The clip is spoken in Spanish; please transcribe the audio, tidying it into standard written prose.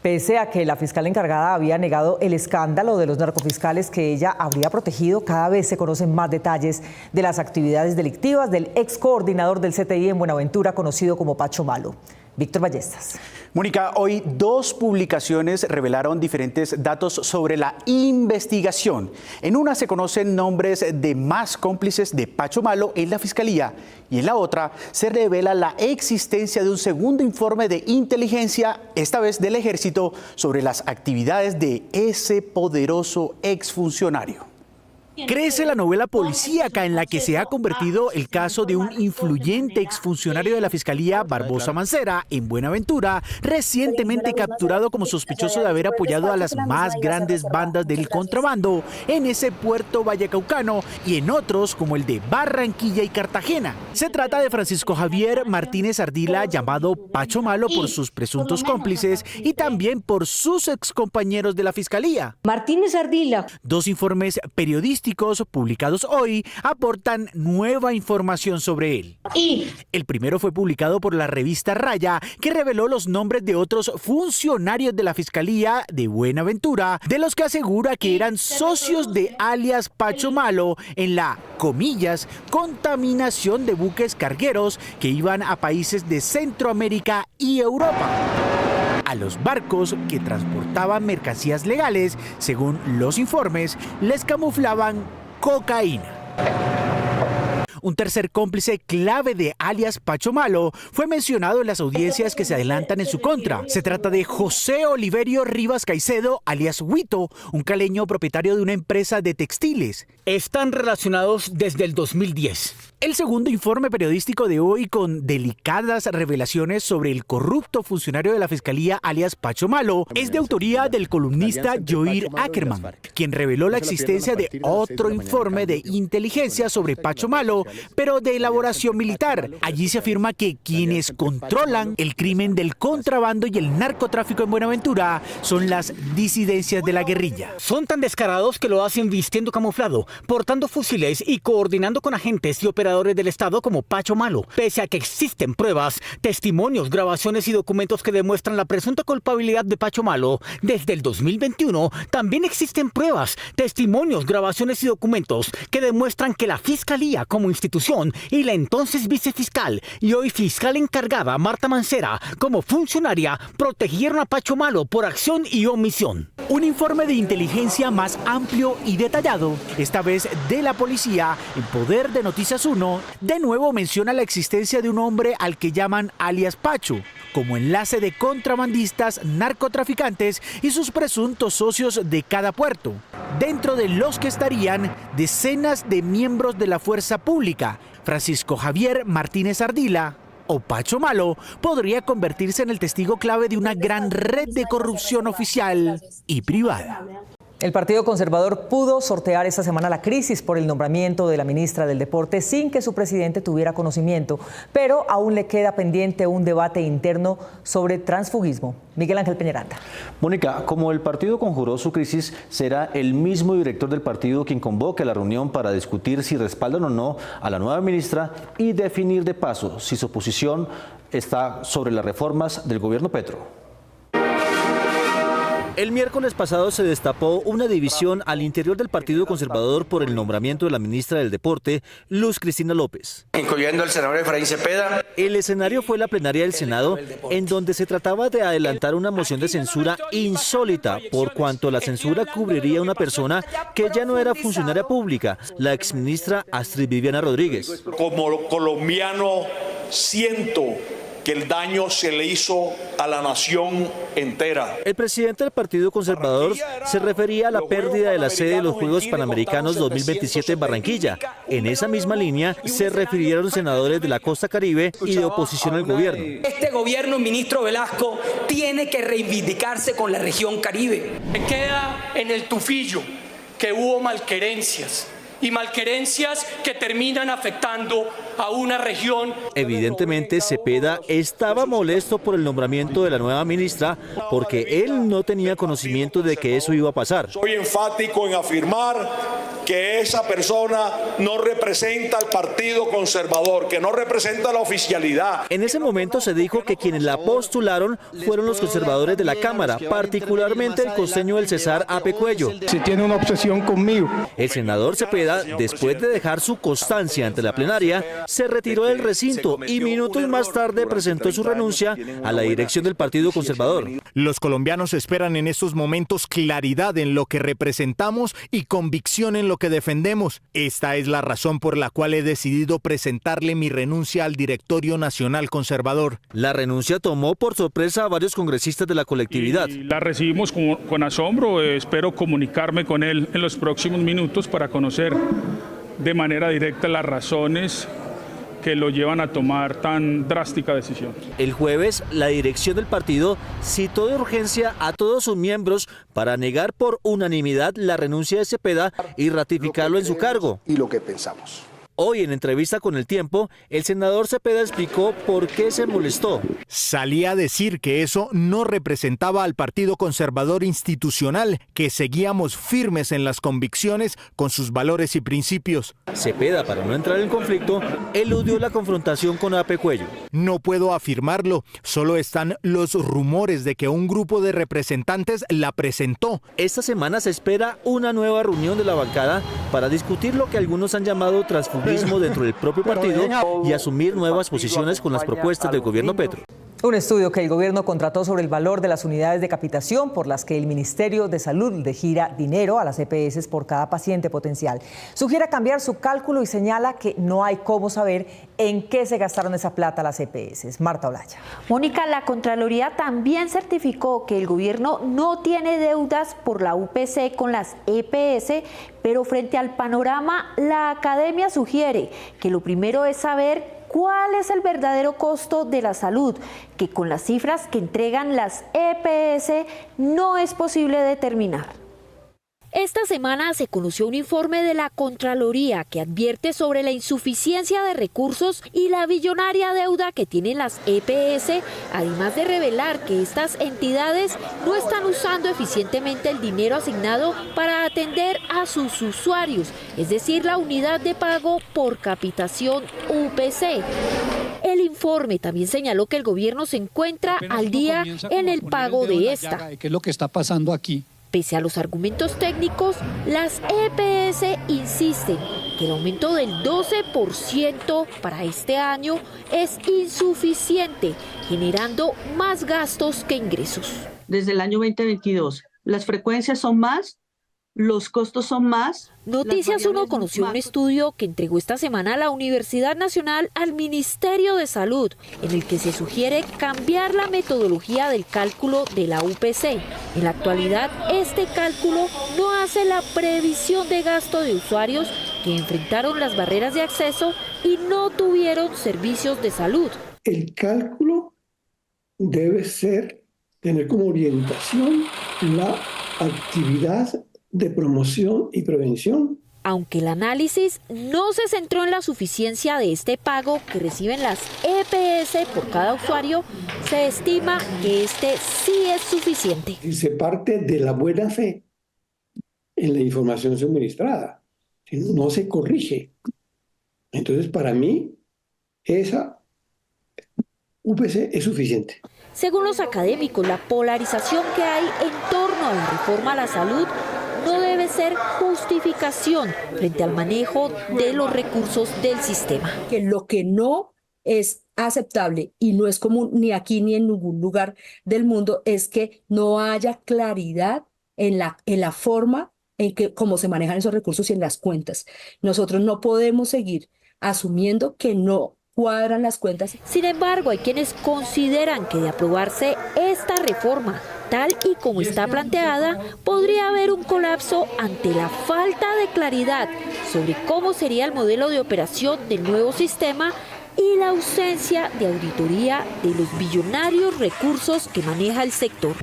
Pese a que la fiscal encargada había negado el escándalo de los narcofiscales que ella habría protegido, cada vez se conocen más detalles de las actividades delictivas del ex coordinador del CTI en Buenaventura, conocido como Pacho Malo. Víctor Ballestas. Mónica, hoy 2 publicaciones revelaron diferentes datos sobre la investigación. En una se conocen nombres de más cómplices de Pacho Malo en la fiscalía y en la otra se revela la existencia de un segundo informe de inteligencia, esta vez del ejército, sobre las actividades de ese poderoso exfuncionario. Crece la novela policíaca en la que se ha convertido el caso de un influyente exfuncionario de la Fiscalía, Barbosa Mancera, en Buenaventura, recientemente capturado como sospechoso de haber apoyado a las más grandes bandas del contrabando en ese puerto vallecaucano y en otros como el de Barranquilla y Cartagena. Se trata de Francisco Javier Martínez Ardila, llamado Pacho Malo por sus presuntos cómplices y también por sus excompañeros de la Fiscalía. Martínez Ardila. 2 informes periodísticos publicados hoy aportan nueva información sobre él. El primero fue publicado por la revista Raya, que reveló los nombres de otros funcionarios de la Fiscalía de Buenaventura, de los que asegura que eran socios de alias Pacho Malo en la, comillas, contaminación de buques cargueros que iban a países de Centroamérica y Europa. A los barcos que transportaban mercancías legales, según los informes, les camuflaban cocaína. Un tercer cómplice clave de alias Pacho Malo fue mencionado en las audiencias que se adelantan en su contra. Se trata de José Oliverio Rivas Caicedo, alias Huito, un caleño propietario de una empresa de textiles. Están relacionados desde el 2010. El segundo informe periodístico de hoy, con delicadas revelaciones sobre el corrupto funcionario de la Fiscalía alias Pacho Malo, es de autoría del columnista Joir Ackerman, quien reveló la existencia de otro informe de inteligencia sobre Pacho Malo, pero de elaboración militar. Allí se afirma que quienes controlan el crimen del contrabando y el narcotráfico en Buenaventura son las disidencias de la guerrilla. Son tan descarados que lo hacen vistiendo camuflado, portando fusiles y coordinando con agentes y operadores del Estado como Pacho Malo. Pese a que existen pruebas, testimonios, grabaciones y documentos que demuestran la presunta culpabilidad de Pacho Malo, desde el 2021 también existen pruebas, testimonios, grabaciones y documentos que demuestran que la Fiscalía como institución y la entonces vicefiscal y hoy fiscal encargada Marta Mancera como funcionaria protegieron a Pacho Malo por acción y omisión. Un informe de inteligencia más amplio y detallado, esta vez de la policía, en poder de Noticias 1, de nuevo menciona la existencia de un hombre al que llaman alias Pacho, como enlace de contrabandistas, narcotraficantes y sus presuntos socios de cada puerto, dentro de los que estarían decenas de miembros de la fuerza pública. Francisco Javier Martínez Ardila, o Pacho Malo, podría convertirse en el testigo clave de una gran red de corrupción oficial y privada. El Partido Conservador pudo sortear esta semana la crisis por el nombramiento de la ministra del Deporte sin que su presidente tuviera conocimiento, pero aún le queda pendiente un debate interno sobre transfugismo. Miguel Ángel Peñaranda. Mónica, como el partido conjuró su crisis, será el mismo director del partido quien convoque la reunión para discutir si respaldan o no a la nueva ministra y definir de paso si su posición está sobre las reformas del gobierno Petro. El miércoles pasado se destapó una división al interior del Partido Conservador por el nombramiento de la ministra del Deporte, Luz Cristina López. Incluyendo al senador Efraín Cepeda. El escenario fue la plenaria del Senado, en donde se trataba de adelantar una moción de censura insólita, por cuanto la censura cubriría a una persona que ya no era funcionaria pública, la exministra Astrid Viviana Rodríguez. Como colombiano siento que el daño se le hizo a la nación entera. El presidente del Partido Conservador se refería a la pérdida de la sede de los Juegos Panamericanos 2027 en Barranquilla. En esa misma línea se refirieron senadores de la costa Caribe y de oposición al gobierno. Este gobierno, ministro Velasco, tiene que reivindicarse con la región Caribe. Me queda en el tufillo que hubo malquerencias. Y malquerencias que terminan afectando a una región. Evidentemente, Cepeda estaba molesto por el nombramiento de la nueva ministra porque él no tenía conocimiento de que eso iba a pasar. Soy enfático en afirmar que esa persona no representa al Partido Conservador, que no representa la oficialidad. En ese momento se dijo que quienes la postularon fueron los conservadores de la Cámara, particularmente el costeño del Cesar Ape Cuello. Si tiene una obsesión conmigo. El senador Cepeda, después de dejar su constancia ante la plenaria, se retiró del recinto y minutos más tarde presentó su renuncia a la dirección del Partido Conservador. Los colombianos esperan en estos momentos claridad en lo que representamos y convicción en lo que defendemos. Esta es la razón por la cual he decidido presentarle mi renuncia al Directorio Nacional Conservador. La renuncia tomó por sorpresa a varios congresistas de la colectividad. La recibimos con asombro, espero comunicarme con él en los próximos minutos para conocer de manera directa las razones que lo llevan a tomar tan drástica decisión. El jueves, la dirección del partido citó de urgencia a todos sus miembros para negar por unanimidad la renuncia de Cepeda y ratificarlo en su cargo. Y lo que pensamos. Hoy, en entrevista con El Tiempo, el senador Cepeda explicó por qué se molestó. Salí a decir que eso no representaba al Partido Conservador Institucional, que seguíamos firmes en las convicciones con sus valores y principios. Cepeda, para no entrar en conflicto, eludió la confrontación con Ape Cuello. No puedo afirmarlo, solo están los rumores de que un grupo de representantes la presentó. Esta semana se espera una nueva reunión de la bancada para discutir lo que algunos han llamado transfugismo dentro del propio partido y asumir nuevas posiciones con las propuestas del gobierno Petro. Un estudio que el gobierno contrató sobre el valor de las unidades de capitación por las que el Ministerio de Salud le gira dinero a las EPS por cada paciente potencial. Sugiere cambiar su cálculo y señala que no hay cómo saber en qué se gastaron esa plata las EPS. Marta Olaya. Mónica, la Contraloría también certificó que el gobierno no tiene deudas por la UPC con las EPS, pero frente al panorama, la academia sugiere que lo primero es saber ¿cuál es el verdadero costo de la salud? Que con las cifras que entregan las EPS no es posible determinar. Esta semana se conoció un informe de la Contraloría que advierte sobre la insuficiencia de recursos y la billonaria deuda que tienen las EPS, además de revelar que estas entidades no están usando eficientemente el dinero asignado para atender a sus usuarios, es decir, la unidad de pago por capitación UPC. El informe también señaló que el gobierno se encuentra al día en el pago de esta. ¿Qué es lo que está pasando aquí? Pese a los argumentos técnicos, las EPS insisten que el aumento del 12% para este año es insuficiente, generando más gastos que ingresos. Desde el año 2022, las frecuencias son más, los costos son más. Noticias 1 conoció un estudio que entregó esta semana la Universidad Nacional al Ministerio de Salud, en el que se sugiere cambiar la metodología del cálculo de la UPC. En la actualidad, este cálculo no hace la previsión de gasto de usuarios que enfrentaron las barreras de acceso y no tuvieron servicios de salud. El cálculo debe tener como orientación la actividad de promoción y prevención. Aunque el análisis no se centró en la suficiencia de este pago que reciben las EPS por cada usuario, se estima que este sí es suficiente. Y se parte de la buena fe en la información suministrada, no se corrige. Entonces, para mí, esa UPC es suficiente. Según los académicos, la polarización que hay en torno a la reforma a la salud no debe ser justificación frente al manejo de los recursos del sistema. Que lo que no es aceptable y no es común ni aquí ni en ningún lugar del mundo es que no haya claridad en la forma en que cómo se manejan esos recursos y en las cuentas. Nosotros no podemos seguir asumiendo que no cuadran las cuentas. Sin embargo, hay quienes consideran que de aprobarse esta reforma tal y como está planteada, podría haber un colapso ante la falta de claridad sobre cómo sería el modelo de operación del nuevo sistema y la ausencia de auditoría de los billonarios recursos que maneja el sector.